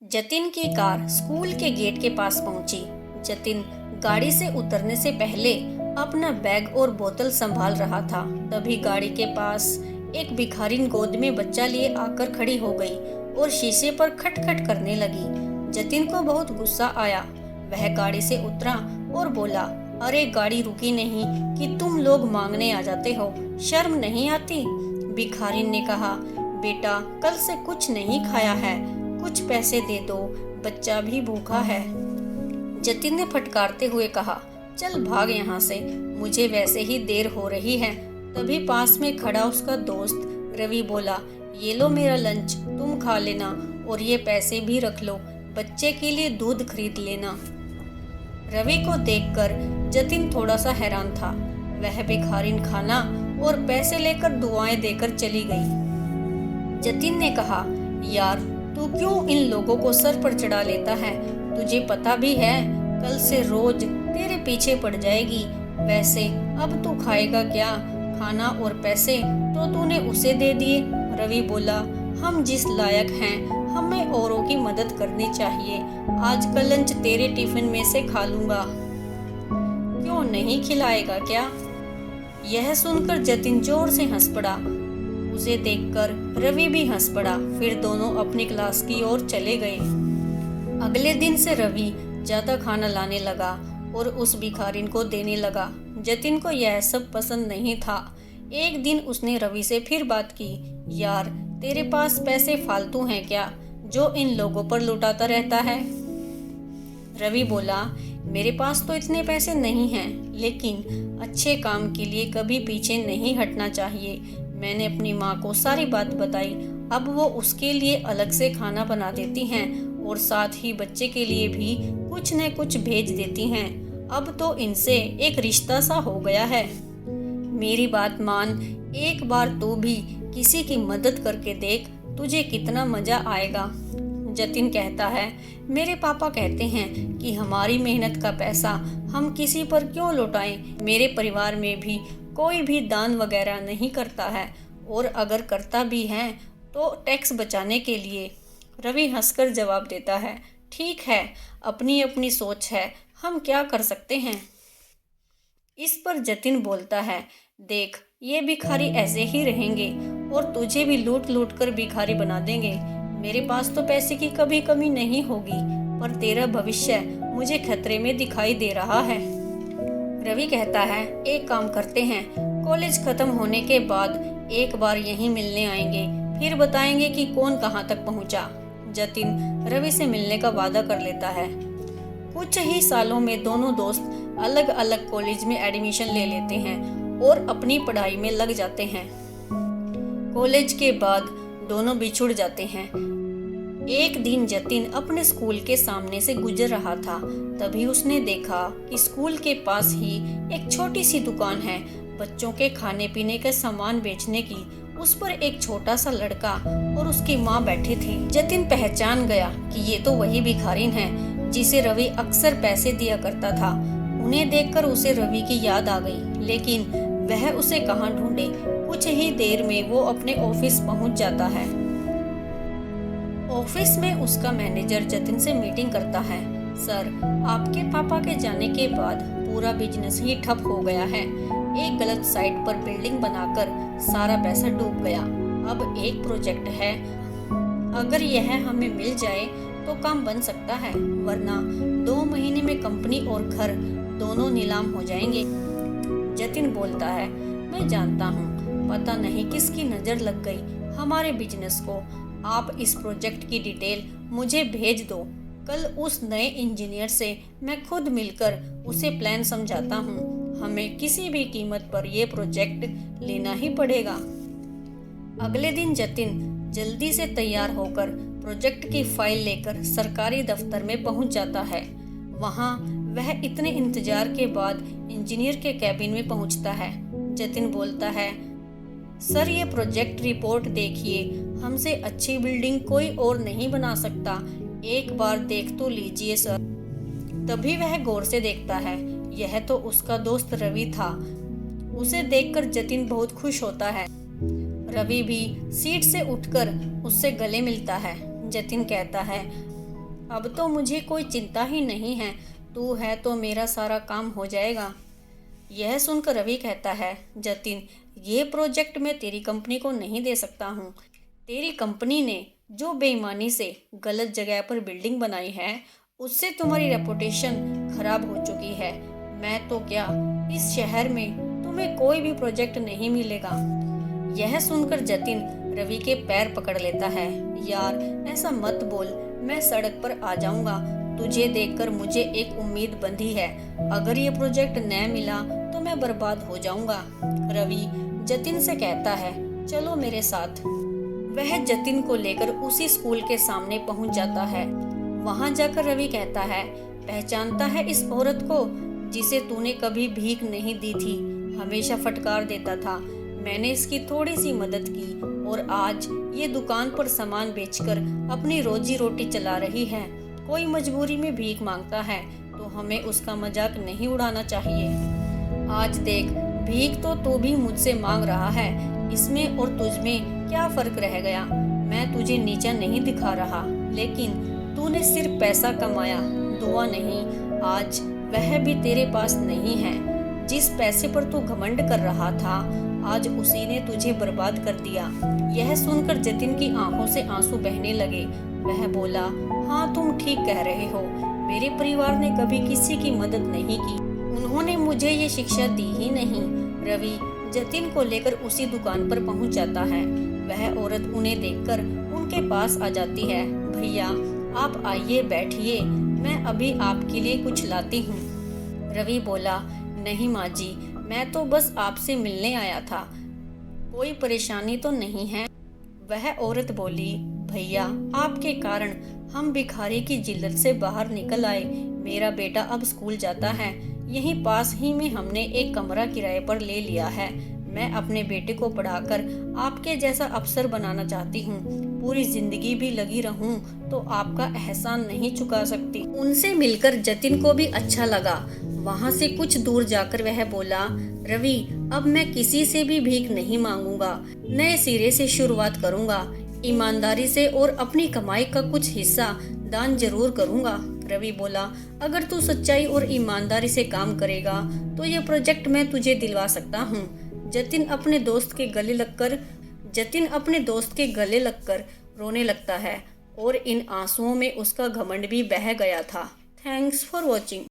जतिन की car school के gate के पास पहुंची। जतिन गाड़ी से उतरने से पहले अपना बैग और बोतल संभाल रहा था। तभी गाड़ी के पास एक भिखारिन गोद में बच्चा लिए आकर खड़ी हो गई और शीशे पर खटखट करने लगी। जतिन को बहुत गुस्सा आया। वह गाड़ी से उतरा और बोला, अरे गाड़ी रुकी नहीं कि तुम लोग मांगने आ जाते हो, शर्म नहीं आती? भिखारिन ने कहा, बेटा कल से कुछ नहीं खाया है, कुछ पैसे दे दो, बच्चा भी भूखा है। जतिन ने फटकारते हुए कहा, चल भाग यहाँ से, मुझे वैसे ही देर हो रही है। तभी पास में खड़ा उसका दोस्त रवि बोला, ये लो मेरा लंच, तुम खा लेना और ये पैसे भी रख लो, बच्चे के लिए दूध खरीद लेना। रवि को देखकर जतिन थोड़ा सा हैरान था। वह भिखारिन खाना और पैसे लेकर दुआएं देकर चली गई। जतिन ने कहा, यार तू क्यों इन लोगों को सर पर चढ़ा लेता है? तुझे पता भी है कल से रोज तेरे पीछे पड़ जाएगी। वैसे अब तू खाएगा क्या? खाना और पैसे तो तूने उसे दे दिए। रवि बोला, हम जिस लायक हैं हमें औरों की मदद करनी चाहिए। आज का लंच तेरे टिफिन में से खा लूंगा, क्यों नहीं खिलाएगा क्या? यह सुनकर जतिन जोर से हंस पड़ा। उसे देखकर रवि भी हंस पड़ा। फिर दोनों अपनी क्लास की ओर चले गए। अगले दिन से रवि ज्यादा खाना लाने लगा और उस भिखारिन को देने लगा। जतिन को यह सब पसंद नहीं था। एक दिन उसने रवि से फिर बात की, यार तेरे पास पैसे फालतू हैं क्या, जो इन लोगों पर लुटाता रहता है? रवि बोला, मेरे पास तो इतने पैसे नहीं हैं, लेकिन अच्छे काम के लिए कभी पीछे नहीं हटना चाहिए। मैंने अपनी माँ को सारी बात बताई। अब वो उसके लिए अलग से खाना बना देती हैं और साथ ही बच्चे के लिए भी कुछ न कुछ भेज देती हैं। अब तो इनसे एक रिश्ता सा हो गया है। मेरी बात मान, एक बार तू भी किसी की मदद करके देख, तुझे कितना मजा आएगा। जतिन कहता है, मेरे पापा कहते हैं कि हमारी मेहनत का पैसा हम किसी पर क्यों लुटाएं। मेरे परिवार में भी कोई भी दान वगैरह नहीं करता है, और अगर करता भी है तो टैक्स बचाने के लिए। रवि हंसकर जवाब देता है, ठीक है, अपनी अपनी सोच है, हम क्या कर सकते हैं। इस पर जतिन बोलता है, देख ये भिखारी ऐसे ही रहेंगे और तुझे भी लूट लूट कर भिखारी बना देंगे। मेरे पास तो पैसे की कभी कमी नहीं होगी, पर तेरा भविष्य मुझे खतरे में दिखाई दे रहा है। रवि कहता है, एक काम करते हैं, कॉलेज खत्म होने के बाद एक बार यहीं मिलने आएंगे, फिर बताएंगे कि कौन कहाँ तक पहुँचा। जतिन रवि से मिलने का वादा कर लेता है। कुछ ही सालों में दोनों दोस्त अलग अलग कॉलेज में एडमिशन ले लेते हैं और अपनी पढ़ाई में लग जाते हैं। कॉलेज के बाद दोनों बिछुड़ जाते हैं। एक दिन जतिन अपने स्कूल के सामने से गुजर रहा था। तभी उसने देखा कि स्कूल के पास ही एक छोटी सी दुकान है, बच्चों के खाने पीने के सामान बेचने की। उस पर एक छोटा सा लड़का और उसकी माँ बैठे थे। जतिन पहचान गया कि ये तो वही भिखारिन है जिसे रवि अक्सर पैसे दिया करता था। उन्हें देखकर उसे रवि की याद आ गई, लेकिन वह उसे कहाँ ढूंढे। कुछ ही देर में वो अपने ऑफिस पहुंच जाता है। ऑफिस में उसका मैनेजर जतिन से मीटिंग करता है। सर, आपके पापा के जाने के बाद पूरा बिजनेस ही ठप हो गया है। एक गलत साइट पर बिल्डिंग बनाकर सारा पैसा डूब गया। अब एक प्रोजेक्ट है, अगर यह हमें मिल जाए तो काम बन सकता है, वरना 2 महीने में कंपनी और घर दोनों नीलाम हो जाएंगे। जतिन बोलता है, मैं जानता हूँ, पता नहीं किसकी नज़र लग गई हमारे बिजनेस को। आप इस प्रोजेक्ट की डिटेल मुझे भेज दो। कल उस नए इंजीनियर से मैं खुद मिलकर उसे प्लान समझाता हूँ। हमें किसी भी कीमत पर यह प्रोजेक्ट लेना ही पड़ेगा। अगले दिन जतिन जल्दी से तैयार होकर प्रोजेक्ट की फाइल लेकर सरकारी दफ्तर में पहुंच जाता है। वहां वह इतने इंतजार के बाद इंजीनियर के कैबिन में पहुंचता है। जतिन बोलता है, सर ये प्रोजेक्ट रिपोर्ट देखिए, हमसे अच्छी बिल्डिंग कोई और नहीं बना सकता, एक बार देख तो लीजिए सर। तभी वह गौर से देखता है, यह तो उसका दोस्त रवि था। उसे देखकर जतिन बहुत खुश होता है। रवि भी सीट से उठकर उससे गले मिलता है। जतिन कहता है, अब तो मुझे कोई चिंता ही नहीं है, तू है तो मेरा सारा काम हो जाएगा। यह सुनकर रवि कहता है, जतिन, ये प्रोजेक्ट मैं तेरी कंपनी को नहीं दे सकता हूँ। तेरी कंपनी ने जो बेईमानी से गलत जगह पर बिल्डिंग बनाई है, उससे तुम्हारी रेपुटेशन खराब हो चुकी है। मैं तो क्या, इस शहर में तुम्हें कोई भी प्रोजेक्ट नहीं मिलेगा। यह सुनकर जतिन रवि के पैर पकड़ लेता है। यार, ऐसा मत बोल, मैं सड़क पर आ जाऊंगा। तुझे देखकर मुझे एक उम्मीद बंधी है। अगर ये प्रोजेक्ट न मिला तो मैं बर्बाद हो जाऊंगा। रवि जतिन से कहता है, चलो मेरे साथ। वह जतिन को लेकर उसी स्कूल के सामने पहुंच जाता है। वहां जाकर रवि कहता है, पहचानता है इस औरत को जिसे तूने कभी भीख नहीं दी थी, हमेशा फटकार देता था। मैंने इसकी थोड़ी सी मदद की और आज ये दुकान पर सामान बेचकर अपनी रोजी रोटी चला रही है। कोई मजबूरी में भीख मांगता है तो हमें उसका मजाक नहीं उड़ाना चाहिए। आज देख, भीख तो तू भी मुझसे मांग रहा है, इसमें और तुझमें क्या फर्क रह गया। मैं तुझे नीचा नहीं दिखा रहा, लेकिन तूने सिर्फ पैसा कमाया, दुआ नहीं। आज वह भी तेरे पास नहीं है। जिस पैसे पर तू घमंड कर रहा था, आज उसी ने तुझे बर्बाद कर दिया। यह सुनकर जतिन की आंखों से आंसू बहने लगे। वह बोला, हाँ, तुम ठीक कह रहे हो। मेरे परिवार ने कभी किसी की मदद नहीं की, उन्होंने मुझे ये शिक्षा दी ही नहीं। रवि जतिन को लेकर उसी दुकान पर पहुंच जाता है। वह औरत उन्हें देखकर उनके पास आ जाती है। भैया, आप आइए, बैठिए, मैं अभी आपके लिए कुछ लाती हूँ। रवि बोला, नहीं माँ जी, मैं तो बस आपसे मिलने आया था, कोई परेशानी तो नहीं है। वह औरत बोली, भैया, आपके कारण हम भिखारी की जिल्लत से बाहर निकल आए। मेरा बेटा अब स्कूल जाता है। यहीं पास ही में हमने एक कमरा किराए पर ले लिया है। मैं अपने बेटे को पढ़ाकर आपके जैसा अफसर बनाना चाहती हूँ। पूरी जिंदगी भी लगी रहूं तो आपका एहसान नहीं चुका सकती। उनसे मिलकर जतिन को भी अच्छा लगा। वहां से कुछ दूर जाकर वह बोला, रवि, अब मैं किसी से भी भीख नहीं मांगूंगा, नए सिरे से शुरुआत करूंगा, ईमानदारी से, और अपनी कमाई का कुछ हिस्सा दान जरूर करूंगा। रवि बोला, अगर तू सच्चाई और ईमानदारी से काम करेगा तो ये प्रोजेक्ट मैं तुझे दिलवा सकता हूँ। जतिन अपने दोस्त के गले लगकर रोने लगता है और इन आंसुओं में उसका घमंड भी बह गया था। Thanks for watching.